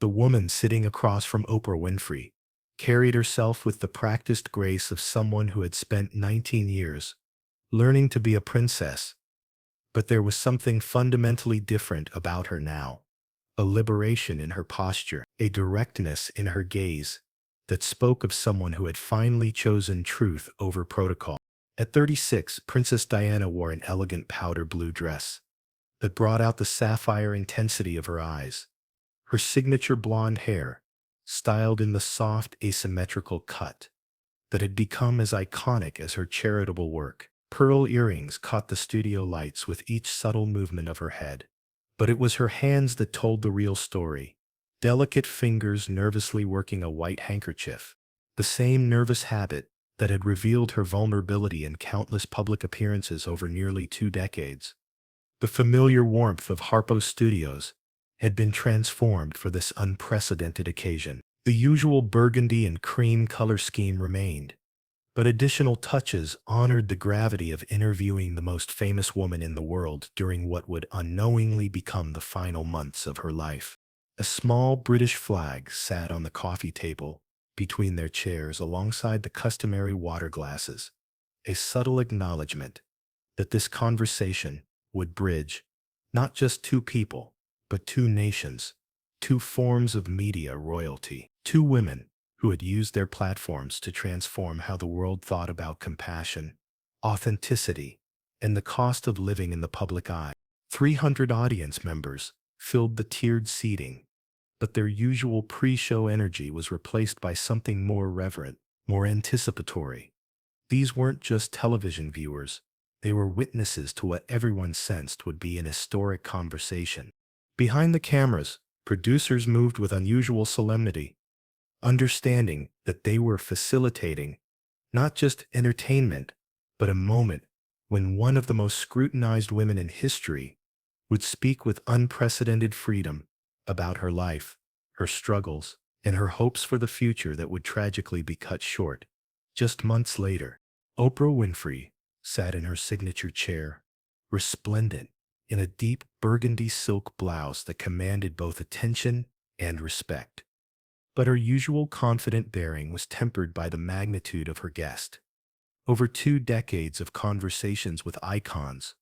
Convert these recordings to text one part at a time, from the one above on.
The woman sitting across from Oprah Winfrey carried herself with the practiced grace of someone who had spent 19 years learning to be a princess, but there was something fundamentally different about her now. A liberation in her posture, a directness in her gaze that spoke of someone who had finally chosen truth over protocol. At 36, Princess Diana wore an elegant powder blue dress that brought out the sapphire intensity of her eyes. Her signature blonde hair, styled in the soft, asymmetrical cut that had become as iconic as her charitable work. Pearl earrings caught the studio lights with each subtle movement of her head. But it was her hands that told the real story. Delicate fingers nervously working a white handkerchief. The same nervous habit that had revealed her vulnerability in countless public appearances over nearly 2 decades. The familiar warmth of Harpo Studios had been transformed for this unprecedented occasion. The usual burgundy and cream color scheme remained, but additional touches honored the gravity of interviewing the most famous woman in the world during what would unknowingly become the final months of her life. A small British flag sat on the coffee table between their chairs alongside the customary water glasses, a subtle acknowledgement that this conversation would bridge not just two people, but two nations, two forms of media royalty, two women who had used their platforms to transform how the world thought about compassion, authenticity, and the cost of living in the public eye. 300 audience members filled the tiered seating, but their usual pre-show energy was replaced by something more reverent, more anticipatory. These weren't just television viewers, they were witnesses to what everyone sensed would be an historic conversation. Behind the cameras, producers moved with unusual solemnity, understanding that they were facilitating not just entertainment, but a moment when one of the most scrutinized women in history would speak with unprecedented freedom about her life, her struggles, and her hopes for the future that would tragically be cut short. Just months later, Oprah Winfrey sat in her signature chair, resplendent in a deep burgundy silk blouse that commanded both attention and respect. But her usual confident bearing was tempered by the magnitude of her guest. Over 2 decades of conversations with icons,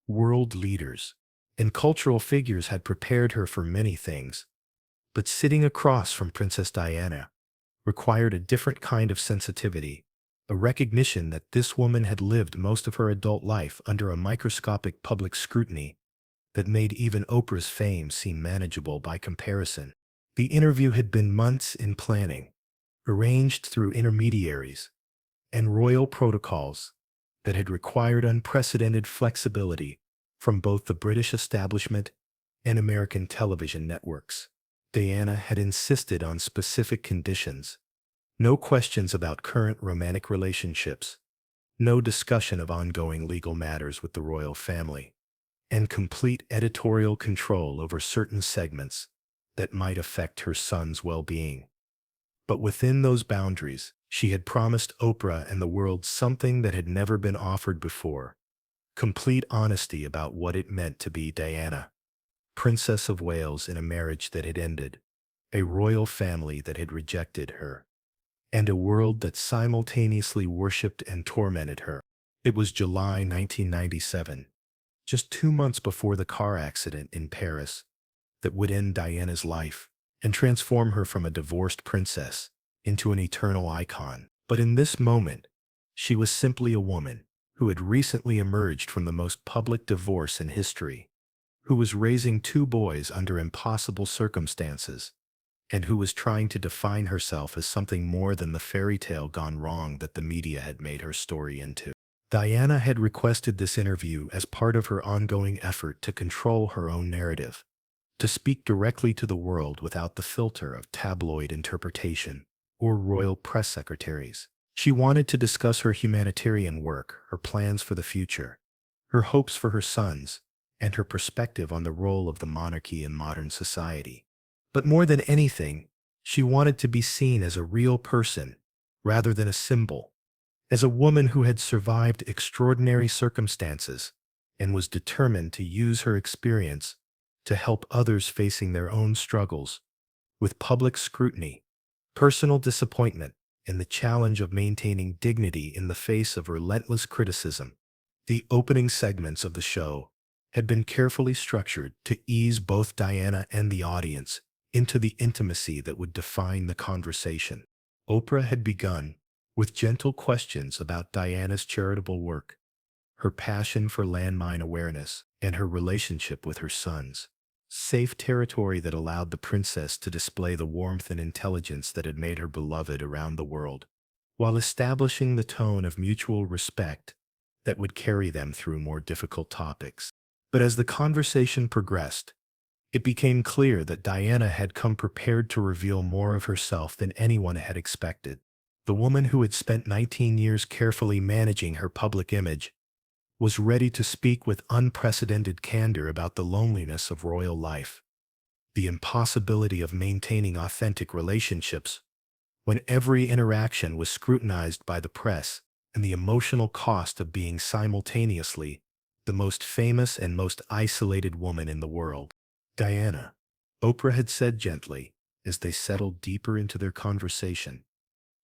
world leaders, and cultural figures had prepared her for many things, but sitting across from Princess Diana required a different kind of sensitivity, a recognition that this woman had lived most of her adult life under a microscopic public scrutiny that made even Oprah's fame seem manageable by comparison. The interview had been months in planning, arranged through intermediaries and royal protocols that had required unprecedented flexibility from both the British establishment and American television networks. Diana had insisted on specific conditions: no questions about current romantic relationships, no discussion of ongoing legal matters with the royal family, and complete editorial control over certain segments that might affect her son's well-being. But within those boundaries, she had promised Oprah and the world something that had never been offered before: complete honesty about what it meant to be Diana, Princess of Wales in a marriage that had ended, a royal family that had rejected her, and a world that simultaneously worshipped and tormented her. It was July 1997, just 2 months before the car accident in Paris that would end Diana's life and transform her from a divorced princess into an eternal icon. But in this moment, she was simply a woman who had recently emerged from the most public divorce in history, who was raising 2 boys under impossible circumstances, and who was trying to define herself as something more than the fairy tale gone wrong that the media had made her story into. Diana had requested this interview as part of her ongoing effort to control her own narrative, to speak directly to the world without the filter of tabloid interpretation or royal press secretaries. She wanted to discuss her humanitarian work, her plans for the future, her hopes for her sons, and her perspective on the role of the monarchy in modern society. But more than anything, she wanted to be seen as a real person rather than a symbol, as a woman who had survived extraordinary circumstances and was determined to use her experience to help others facing their own struggles with public scrutiny, personal disappointment, and the challenge of maintaining dignity in the face of relentless criticism. The opening segments of the show had been carefully structured to ease both Diana and the audience into the intimacy that would define the conversation. Oprah had begun with gentle questions about Diana's charitable work, her passion for landmine awareness, and her relationship with her sons. Safe territory that allowed the princess to display the warmth and intelligence that had made her beloved around the world, while establishing the tone of mutual respect that would carry them through more difficult topics. But as the conversation progressed, it became clear that Diana had come prepared to reveal more of herself than anyone had expected. The woman who had spent 19 years carefully managing her public image was ready to speak with unprecedented candor about the loneliness of royal life, the impossibility of maintaining authentic relationships when every interaction was scrutinized by the press, and the emotional cost of being simultaneously the most famous and most isolated woman in the world. Diana, Oprah had said gently, as they settled deeper into their conversation,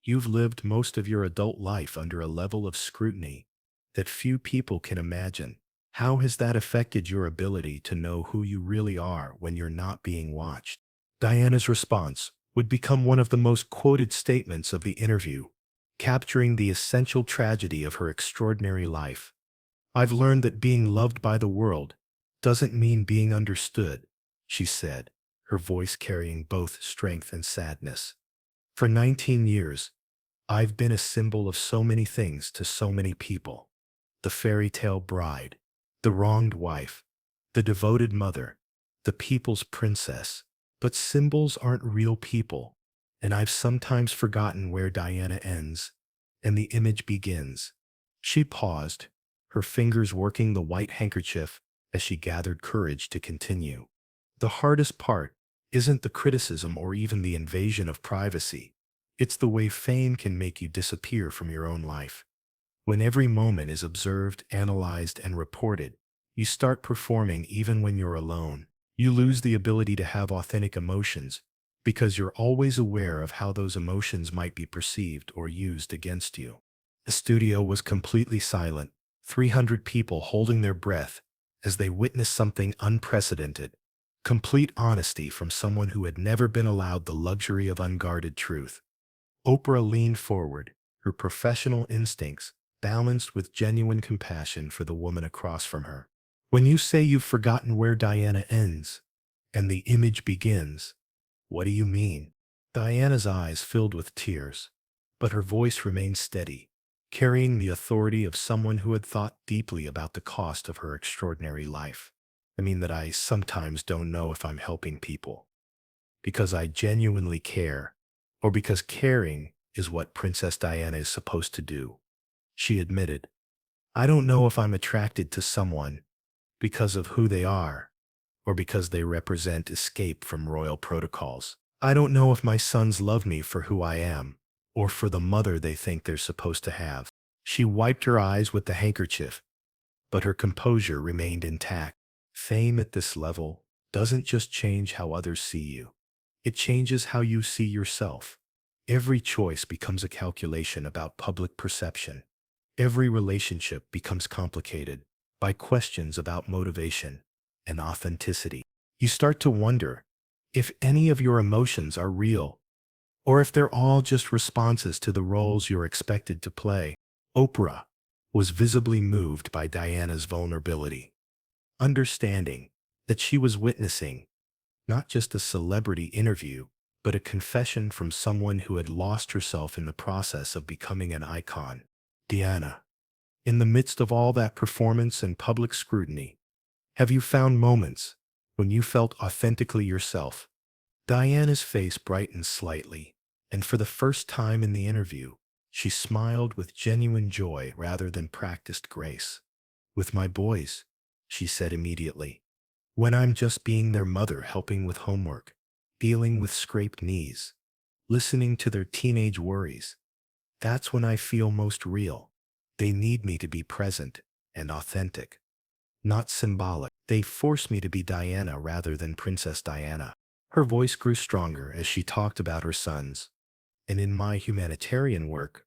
you've lived most of your adult life under a level of scrutiny that few people can imagine. How has that affected your ability to know who you really are when you're not being watched? Diana's response would become one of the most quoted statements of the interview, capturing the essential tragedy of her extraordinary life. I've learned that being loved by the world doesn't mean being understood, she said, her voice carrying both strength and sadness. For 19 years, I've been a symbol of so many things to so many people. The fairy tale bride, the wronged wife, the devoted mother, the people's princess. But symbols aren't real people, and I've sometimes forgotten where Diana ends and the image begins. She paused, her fingers working the white handkerchief as she gathered courage to continue. The hardest part isn't the criticism or even the invasion of privacy. It's the way fame can make you disappear from your own life. When every moment is observed, analyzed, and reported, you start performing even when you're alone. You lose the ability to have authentic emotions because you're always aware of how those emotions might be perceived or used against you. The studio was completely silent, 300 people holding their breath as they witnessed something unprecedented. Complete honesty from someone who had never been allowed the luxury of unguarded truth. Oprah leaned forward, her professional instincts balanced with genuine compassion for the woman across from her. When you say you've forgotten where Diana ends and the image begins, what do you mean? Diana's eyes filled with tears, but her voice remained steady, carrying the authority of someone who had thought deeply about the cost of her extraordinary life. I mean that I sometimes don't know if I'm helping people because I genuinely care, or because caring is what Princess Diana is supposed to do. She admitted, I don't know if I'm attracted to someone because of who they are, or because they represent escape from royal protocols. I don't know if my sons love me for who I am, or for the mother they think they're supposed to have. She wiped her eyes with the handkerchief, but her composure remained intact. Fame at this level doesn't just change how others see you. It changes how you see yourself. Every choice becomes a calculation about public perception. Every relationship becomes complicated by questions about motivation and authenticity. You start to wonder if any of your emotions are real, or if they're all just responses to the roles you're expected to play. Oprah was visibly moved by Diana's vulnerability, understanding that she was witnessing not just a celebrity interview, but a confession from someone who had lost herself in the process of becoming an icon. Diana, in the midst of all that performance and public scrutiny, have you found moments when you felt authentically yourself? Diana's face brightened slightly, and for the first time in the interview, she smiled with genuine joy rather than practiced grace. With my boys, she said immediately, when I'm just being their mother helping with homework, dealing with scraped knees, listening to their teenage worries, that's when I feel most real. They need me to be present and authentic, not symbolic. They force me to be Diana rather than Princess Diana. Her voice grew stronger as she talked about her sons. And in my humanitarian work,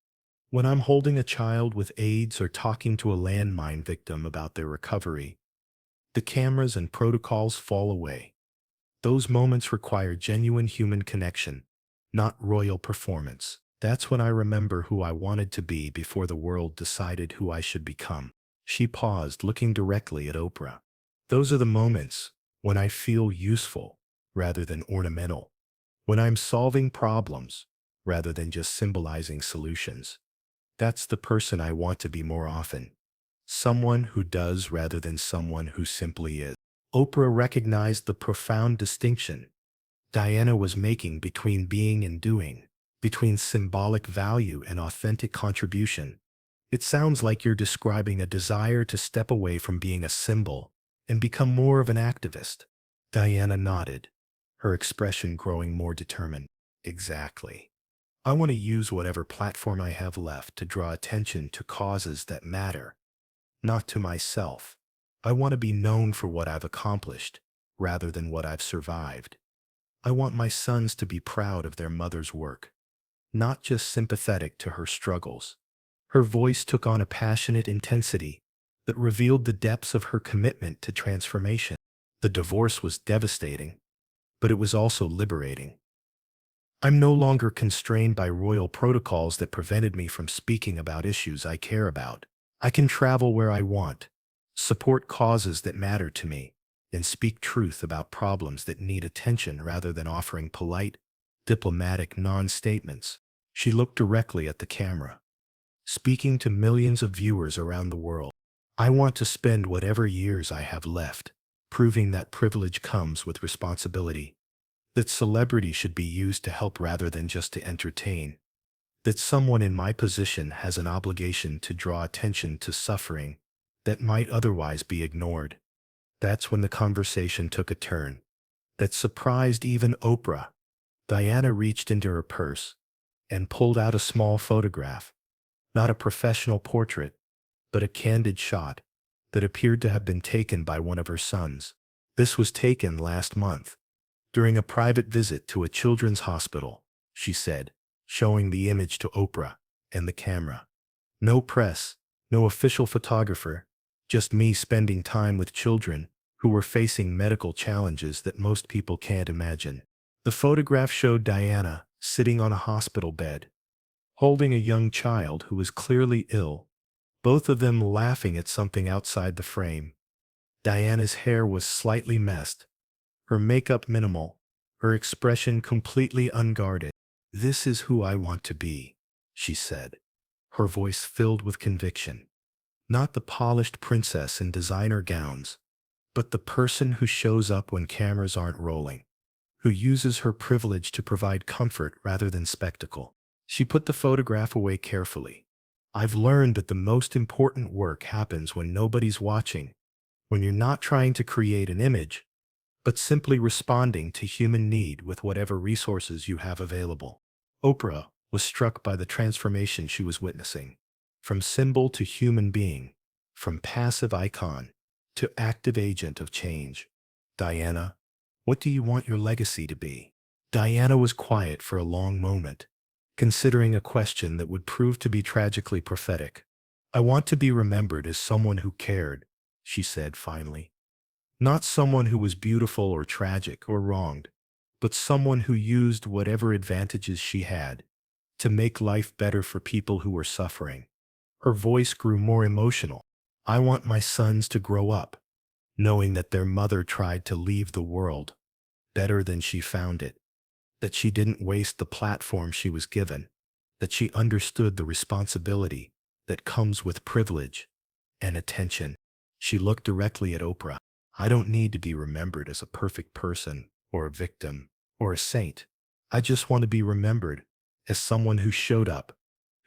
when I'm holding a child with AIDS or talking to a landmine victim about their recovery, the cameras and protocols fall away. Those moments require genuine human connection, not royal performance. That's when I remember who I wanted to be before the world decided who I should become. She paused, looking directly at Oprah. Those are the moments when I feel useful rather than ornamental, when I'm solving problems rather than just symbolizing solutions. That's the person I want to be more often. Someone who does rather than someone who simply is. Oprah recognized the profound distinction Diana was making between being and doing, between symbolic value and authentic contribution. It sounds like you're describing a desire to step away from being a symbol and become more of an activist. Diana nodded, her expression growing more determined. Exactly. I want to use whatever platform I have left to draw attention to causes that matter, not to myself. I want to be known for what I've accomplished, rather than what I've survived. I want my sons to be proud of their mother's work, not just sympathetic to her struggles. Her voice took on a passionate intensity that revealed the depths of her commitment to transformation. The divorce was devastating, but it was also liberating. I'm no longer constrained by royal protocols that prevented me from speaking about issues I care about. I can travel where I want, support causes that matter to me, and speak truth about problems that need attention rather than offering polite, diplomatic non-statements. She looked directly at the camera, speaking to millions of viewers around the world. I want to spend whatever years I have left, proving that privilege comes with responsibility, that celebrity should be used to help rather than just to entertain, that someone in my position has an obligation to draw attention to suffering that might otherwise be ignored. That's when the conversation took a turn that surprised even Oprah. Diana reached into her purse and pulled out a small photograph, not a professional portrait, but a candid shot that appeared to have been taken by one of her sons. This was taken last month, during a private visit to a children's hospital, she said, showing the image to Oprah and the camera. No press, no official photographer, just me spending time with children who were facing medical challenges that most people can't imagine. The photograph showed Diana sitting on a hospital bed, holding a young child who was clearly ill, both of them laughing at something outside the frame. Diana's hair was slightly messed, her makeup minimal, her expression completely unguarded. "This is who I want to be," she said, her voice filled with conviction. Not the polished princess in designer gowns, but the person who shows up when cameras aren't rolling, who uses her privilege to provide comfort rather than spectacle. She put the photograph away carefully. I've learned that the most important work happens when nobody's watching, when you're not trying to create an image, but simply responding to human need with whatever resources you have available. Oprah was struck by the transformation she was witnessing, from symbol to human being, from passive icon to active agent of change. "Diana, what do you want your legacy to be?" Diana was quiet for a long moment, considering a question that would prove to be tragically prophetic. "I want to be remembered as someone who cared," she said finally. "Not someone who was beautiful or tragic or wronged, but someone who used whatever advantages she had to make life better for people who were suffering." Her voice grew more emotional. "I want my sons to grow up, knowing that their mother tried to leave the world better than she found it, that she didn't waste the platform she was given, that she understood the responsibility that comes with privilege and attention." She looked directly at Oprah. "I don't need to be remembered as a perfect person or a victim or a saint. I just want to be remembered as someone who showed up,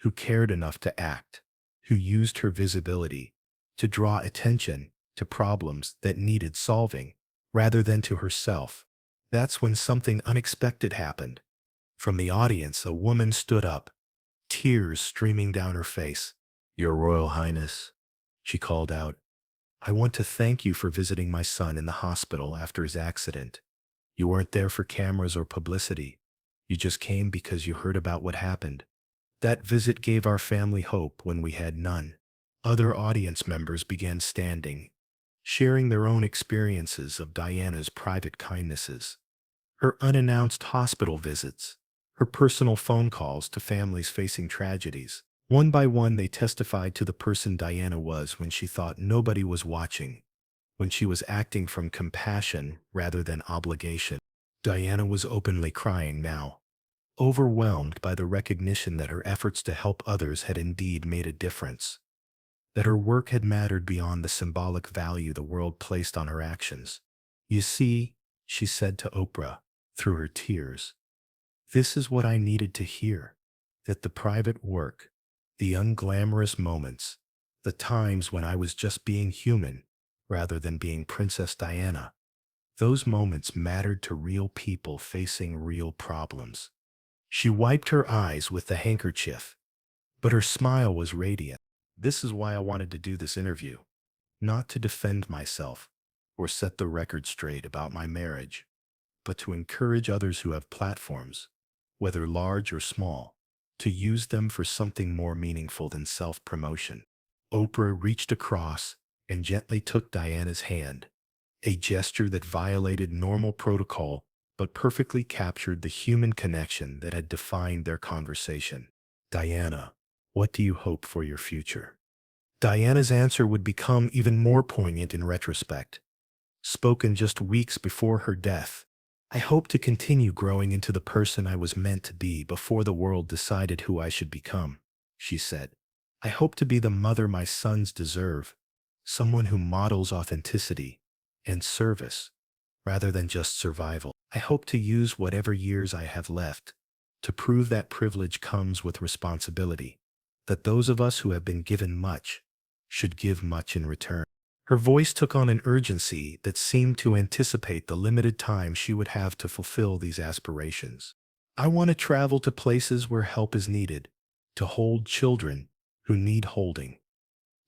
who cared enough to act, who used her visibility to draw attention to problems that needed solving rather than to herself." That's when something unexpected happened. From the audience, a woman stood up, tears streaming down her face. "Your Royal Highness," she called out, "I want to thank you for visiting my son in the hospital after his accident. You weren't there for cameras or publicity. You just came because you heard about what happened. That visit gave our family hope when we had none. Other audience members began standing, sharing their own experiences of Diana's private kindnesses, her unannounced hospital visits, her personal phone calls to families facing tragedies. One by one, they testified to the person Diana was when she thought nobody was watching, when she was acting from compassion rather than obligation. Diana was openly crying now, overwhelmed by the recognition that her efforts to help others had indeed made a difference, that her work had mattered beyond the symbolic value the world placed on her actions. You see, she said to Oprah through her tears, this is what I needed to hear, that the private work, the unglamorous moments, the times when I was just being human rather than being Princess Diana, those moments mattered to real people facing real problems. She wiped her eyes with the handkerchief, but her smile was radiant. This is why I wanted to do this interview, not to defend myself or set the record straight about my marriage, but to encourage others who have platforms, whether large or small, to use them for something more meaningful than self-promotion. Oprah reached across and gently took Diana's hand, a gesture that violated normal protocol but perfectly captured the human connection that had defined their conversation. Diana, what do you hope for your future? Diana's answer would become even more poignant in retrospect, spoken just weeks before her death. I hope to continue growing into the person I was meant to be before the world decided who I should become, she said. I hope to be the mother my sons deserve, someone who models authenticity and service rather than just survival. I hope to use whatever years I have left to prove that privilege comes with responsibility, that those of us who have been given much should give much in return. Her voice took on an urgency that seemed to anticipate the limited time she would have to fulfill these aspirations. I want to travel to places where help is needed, to hold children who need holding,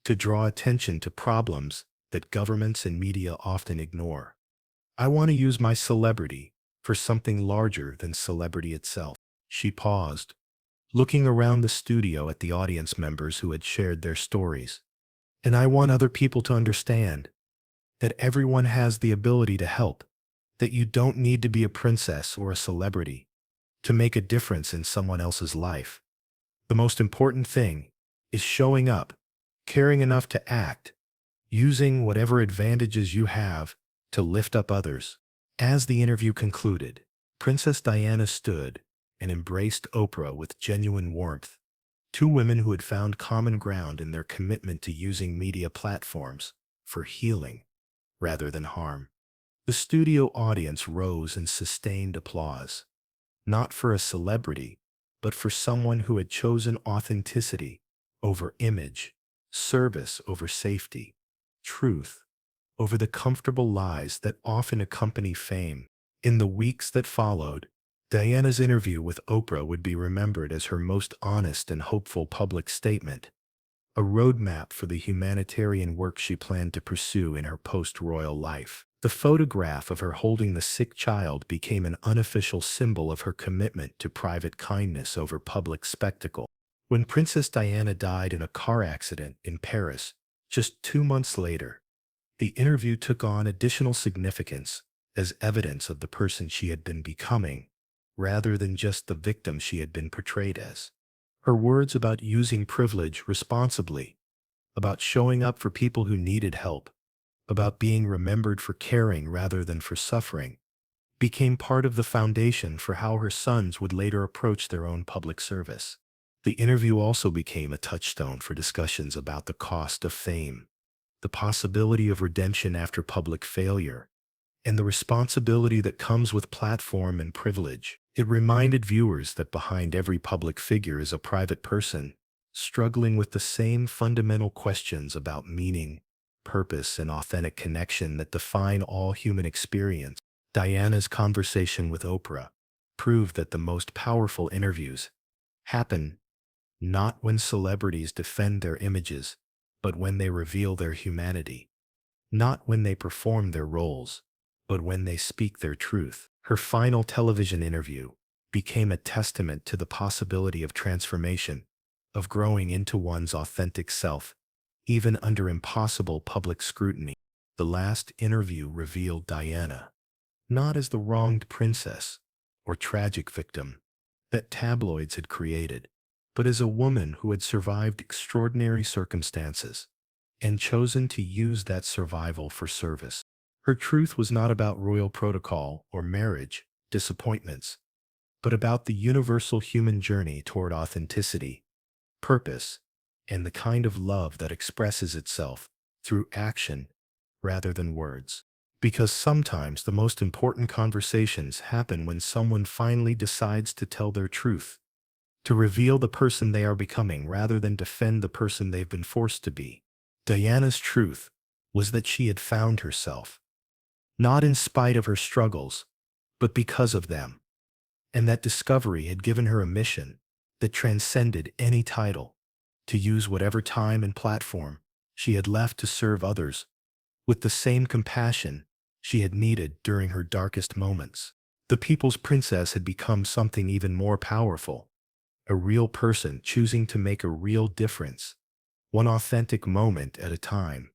to draw attention to problems that governments and media often ignore. I want to use my celebrity for something larger than celebrity itself. She paused, looking around the studio at the audience members who had shared their stories. And I want other people to understand that everyone has the ability to help, that you don't need to be a princess or a celebrity to make a difference in someone else's life. The most important thing is showing up, caring enough to act, using whatever advantages you have to lift up others. As the interview concluded, Princess Diana stood and embraced Oprah with genuine warmth. Two women who had found common ground in their commitment to using media platforms for healing rather than harm. The studio audience rose in sustained applause, not for a celebrity, but for someone who had chosen authenticity over image, service over safety, truth over the comfortable lies that often accompany fame. In the weeks that followed, Diana's interview with Oprah would be remembered as her most honest and hopeful public statement, a roadmap for the humanitarian work she planned to pursue in her post-royal life. The photograph of her holding the sick child became an unofficial symbol of her commitment to private kindness over public spectacle. When Princess Diana died in a car accident in Paris just 2 months later, the interview took on additional significance as evidence of the person she had been becoming, rather than just the victim she had been portrayed as. Her words about using privilege responsibly, about showing up for people who needed help, about being remembered for caring rather than for suffering, became part of the foundation for how her sons would later approach their own public service. The interview also became a touchstone for discussions about the cost of fame, the possibility of redemption after public failure, and the responsibility that comes with platform and privilege. It reminded viewers that behind every public figure is a private person, struggling with the same fundamental questions about meaning, purpose, and authentic connection that define all human experience. Diana's conversation with Oprah proved that the most powerful interviews happen not when celebrities defend their images, but when they reveal their humanity, not when they perform their roles, but when they speak their truth. Her final television interview became a testament to the possibility of transformation, of growing into one's authentic self, even under impossible public scrutiny. The last interview revealed Diana not as the wronged princess or tragic victim that tabloids had created, but as a woman who had survived extraordinary circumstances and chosen to use that survival for service. Her truth was not about royal protocol or marriage disappointments, but about the universal human journey toward authenticity, purpose, and the kind of love that expresses itself through action rather than words. Because sometimes the most important conversations happen when someone finally decides to tell their truth, to reveal the person they are becoming rather than defend the person they've been forced to be. Diana's truth was that she had found herself, not in spite of her struggles, but because of them, and that discovery had given her a mission that transcended any title, to use whatever time and platform she had left to serve others with the same compassion she had needed during her darkest moments. The People's Princess had become something even more powerful, a real person choosing to make a real difference, one authentic moment at a time.